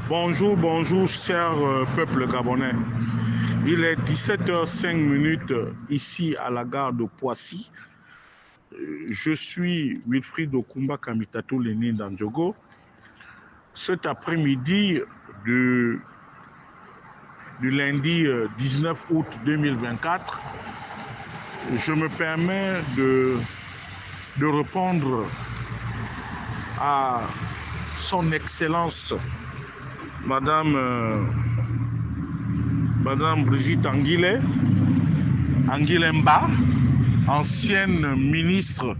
Bonjour, bonjour, cher peuple gabonais. Il est 17h05 ici à la gare de Poissy. Je suis Wilfried Okumba Kamitatou Lénine Dandjogo. Cet après-midi du lundi 19 août 2024, je me permets de répondre à son Excellence Madame Brigitte Anguilemba, ancienne ministre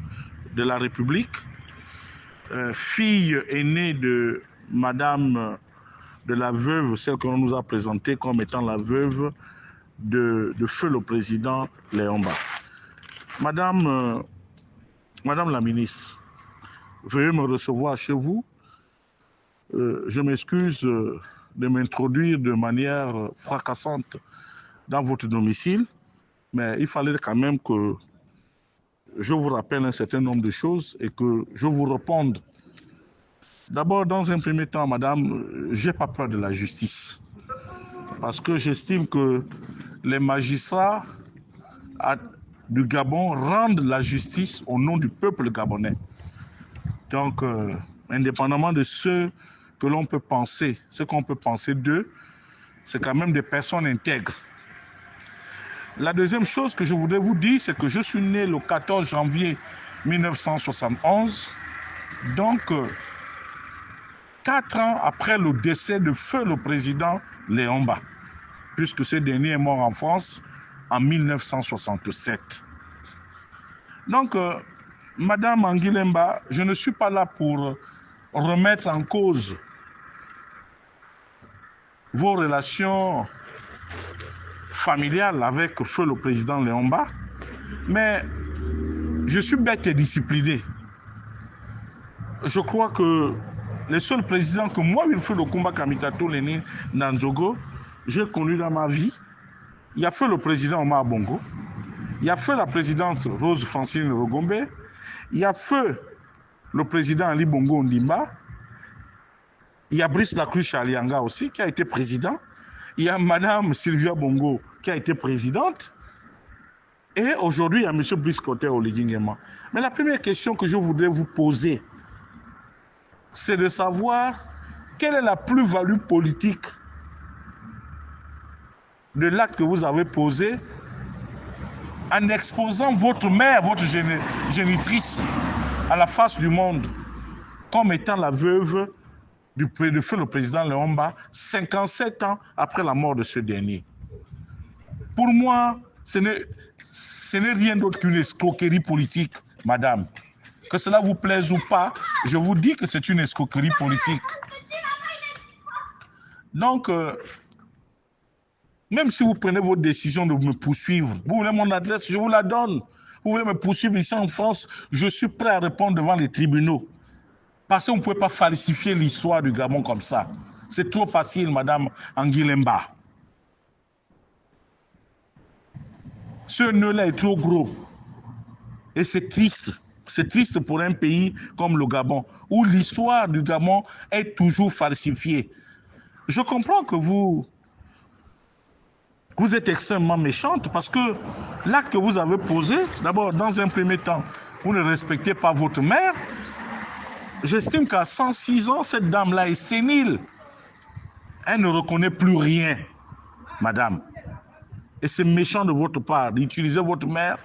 de la République, fille aînée de Madame de la veuve, celle qu'on nous a présentée comme étant la veuve de feu le président Léomba. Madame la ministre, veuillez me recevoir chez vous. Je m'excuse de m'introduire de manière fracassante dans votre domicile, mais il fallait quand même que je vous rappelle un certain nombre de choses et que je vous réponde. D'abord, dans un premier temps, madame, je n'ai pas peur de la justice, parce que j'estime que les magistrats du Gabon rendent la justice au nom du peuple gabonais. Donc, indépendamment de ce que l'on peut penser, ce qu'on peut penser d'eux, c'est quand même des personnes intègres. La deuxième chose que je voudrais vous dire, c'est que je suis né le 14 janvier 1971, donc 4 ans après le décès de feu le président Léomba, puisque ce dernier est mort en France en 1967. Donc, Madame Anguilemba, je ne suis pas là pour remettre en cause vos relations familiales avec feu le président Léomba, mais je suis bête et discipliné. Je crois que les seuls présidents que moi, Wilfried Okumba Kamitatou Lénine Dandjogo, j'ai connu dans ma vie, il y a feu le président Omar Bongo, il y a feu la présidente Rose Francine Rogombe, il y a feu le président Ali Bongo Ondimba, il y a Brice Lacruz Chalianga aussi qui a été président, il y a Madame Sylvia Bongo qui a été présidente, et aujourd'hui il y a M. Brice Koté Oligingema. Mais la première question que je voudrais vous poser, c'est de savoir quelle est la plus-value politique de l'acte que vous avez posé en exposant votre mère, votre génitrice, à la face du monde, comme étant la veuve de feu le président Léomba, 57 ans après la mort de ce dernier. Pour moi, ce n'est rien d'autre qu'une escroquerie politique, madame. Que cela vous plaise ou pas, je vous dis que c'est une escroquerie politique. Donc, même si vous prenez votre décision de me poursuivre, vous voulez mon adresse, je vous la donne. Vous voulez me poursuivre ici en France, je suis prêt à répondre devant les tribunaux. Parce qu'on ne pouvait pas falsifier l'histoire du Gabon comme ça. C'est trop facile, Madame Anguilemba. Ce nœud-là est trop gros. Et c'est triste. C'est triste pour un pays comme le Gabon, où l'histoire du Gabon est toujours falsifiée. Je comprends que vous êtes extrêmement méchante parce que l'acte que vous avez posé, d'abord, dans un premier temps, vous ne respectez pas votre mère. J'estime qu'à 106 ans, cette dame-là est sénile. Elle ne reconnaît plus rien, madame. Et c'est méchant de votre part d'utiliser votre mère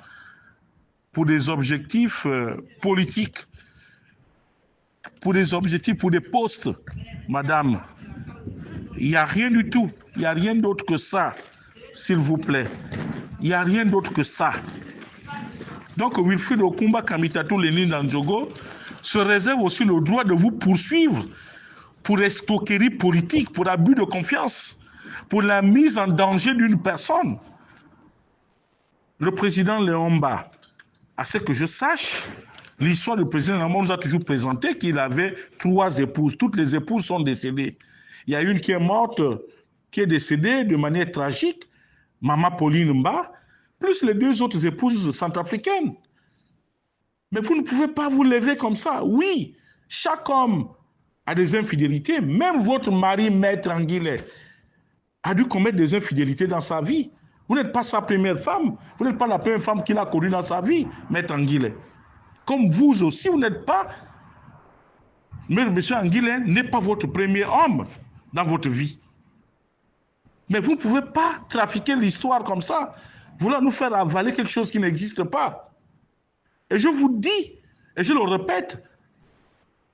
pour des objectifs politiques, pour des objectifs, pour des postes, madame. Il n'y a rien du tout. Il n'y a rien d'autre que ça, s'il vous plaît. Il n'y a rien d'autre que ça. Donc, Wilfried Okumba Kamitatou Lénine Dandjogo se réserve aussi le droit de vous poursuivre pour escroquerie politique, pour abus de confiance, pour la mise en danger d'une personne. Le président Léomba, à ce que je sache, l'histoire du président Léomba nous a toujours présenté qu'il avait 3 épouses. Toutes les épouses sont décédées. Il y a une qui est morte, qui est décédée de manière tragique, Maman Pauline Mba, plus les 2 autres épouses centrafricaines. Mais vous ne pouvez pas vous lever comme ça. Oui, chaque homme à des infidélités. Même votre mari, Maître Anguillet, a dû commettre des infidélités dans sa vie. Vous n'êtes pas sa première femme. Vous n'êtes pas la première femme qu'il a connue dans sa vie, Maître Anguillet. Comme vous aussi, vous n'êtes pas... Mais M. Anguillet n'est pas votre premier homme dans votre vie. Mais vous ne pouvez pas trafiquer l'histoire comme ça, vouloir nous faire avaler quelque chose qui n'existe pas. Et je vous dis, et je le répète,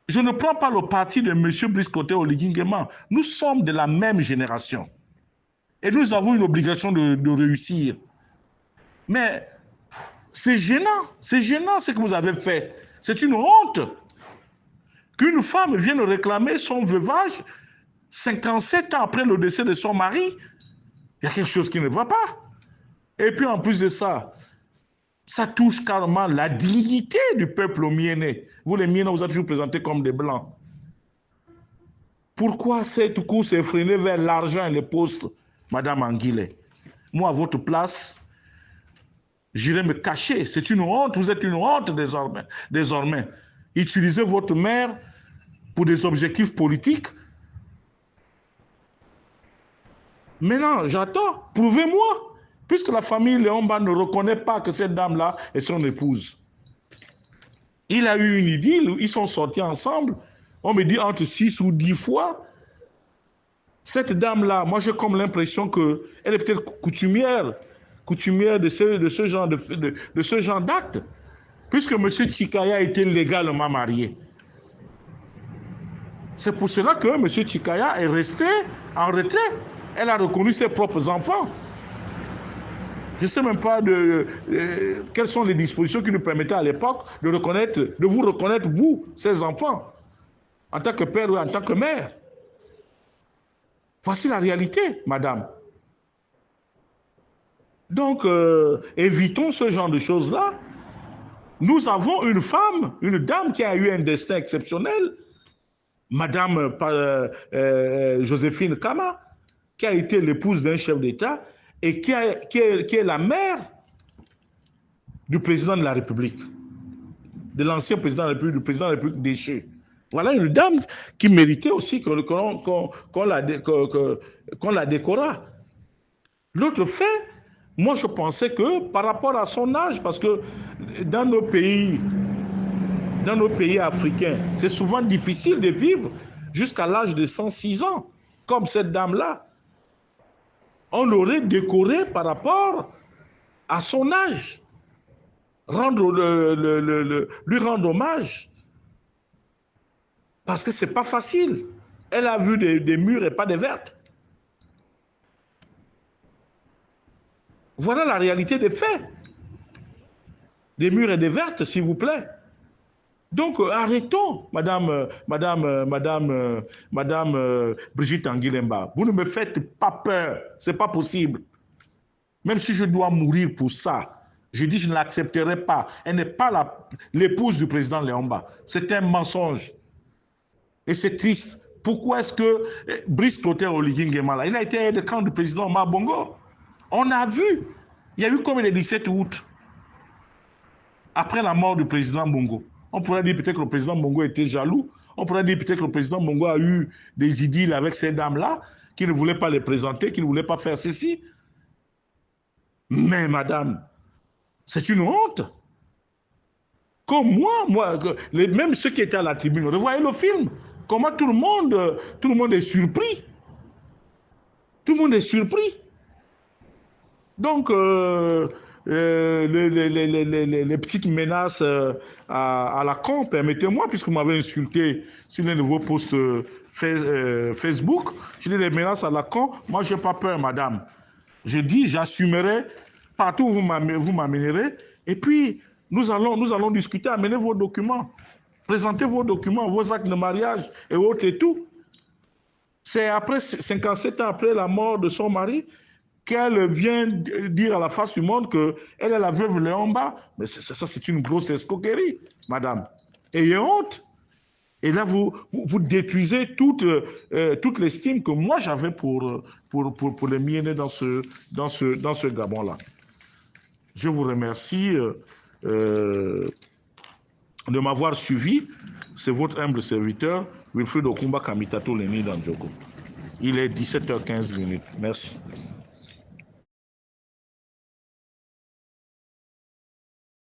je ne prends pas le parti de M. Brice Clotaire Oligui Nguema. Nous sommes de la même génération. Et nous avons une obligation de réussir. Mais c'est gênant ce que vous avez fait. C'est une honte qu'une femme vienne réclamer son veuvage 57 ans après le décès de son mari. Il y a quelque chose qui ne va pas. Et puis en plus de ça, ça touche carrément la dignité du peuple mienné. Vous les miennais, vous êtes toujours présentés comme des blancs. Pourquoi cette course effrénée vers l'argent et les postes, Madame Anguillet? Moi, à votre place, j'irai me cacher. C'est une honte, vous êtes une honte désormais. Utilisez votre mère pour des objectifs politiques. Maintenant, j'attends. Prouvez-moi. Puisque la famille Léomba ne reconnaît pas que cette dame-là est son épouse. Il a eu une idylle, ils sont sortis ensemble. On me dit entre 6 ou 10 fois. Cette dame-là, moi j'ai comme l'impression qu'elle est peut-être coutumière de ce genre d'acte. Puisque M. Tchikaya était légalement marié. C'est pour cela que M. Tchikaya est resté en retrait. Elle a reconnu ses propres enfants. Je ne sais même pas quelles sont les dispositions qui nous permettaient à l'époque de vous reconnaître, vous, ses enfants, en tant que père ou en tant que mère. Voici la réalité, madame. Donc, évitons ce genre de choses-là. Nous avons une femme, une dame qui a eu un destin exceptionnel, madame Joséphine Kama, qui a été l'épouse d'un chef d'État et qui est la mère du président de la République, de l'ancien président de la République, du président de la République déchu. Voilà une dame qui méritait aussi qu'on la décora. L'autre fait, moi je pensais que par rapport à son âge, parce que dans nos pays africains, c'est souvent difficile de vivre jusqu'à l'âge de 106 ans, comme cette dame-là. On l'aurait décoré par rapport à son âge. Lui rendre hommage. Parce que ce n'est pas facile. Elle a vu des murs et pas des vertes. Voilà la réalité des faits. Des murs et des vertes, s'il vous plaît. Donc, arrêtons, Madame Brigitte Anguillemba. Vous ne me faites pas peur. Ce n'est pas possible. Même si je dois mourir pour ça, je dis que je ne l'accepterai pas. Elle n'est pas l'épouse du président Léomba. C'est un mensonge. Et c'est triste. Pourquoi est-ce que Brice Clotaire Oligui Nguema, il a été aide de camp du président Omar Bongo? On a vu. Il y a eu comme le 17 août, après la mort du président Bongo. On pourrait dire peut-être que le président Bongo était jaloux. On pourrait dire peut-être que le président Bongo a eu des idylles avec ces dames-là, qui ne voulaient pas les présenter, qui ne voulaient pas faire ceci. Mais madame, c'est une honte. Comme moi, même ceux qui étaient à la tribune, revoyez le film. Comment tout le monde est surpris. Tout le monde est surpris. Donc, les petites menaces à la con, permettez-moi, puisque vous m'avez insulté sur les nouveaux posts Facebook, je dis les menaces à la con, moi je n'ai pas peur, madame. Je dis, j'assumerai partout où vous m'amènerez, et puis nous allons discuter, amenez vos documents, présentez vos documents, vos actes de mariage et autres et tout. C'est après 57 ans après la mort de son mari qu'elle vient dire à la face du monde qu'elle est la veuve Léomba. Mais ça, c'est une grosse escroquerie, madame. Ayez honte. Et là, vous détruisez toute l'estime que moi j'avais pour les miennes dans ce Gabon-là. Je vous remercie de m'avoir suivi. C'est votre humble serviteur, Wilfried Okumba Kamitato Leni Danjoko. Il est 17h15 minutes. Merci.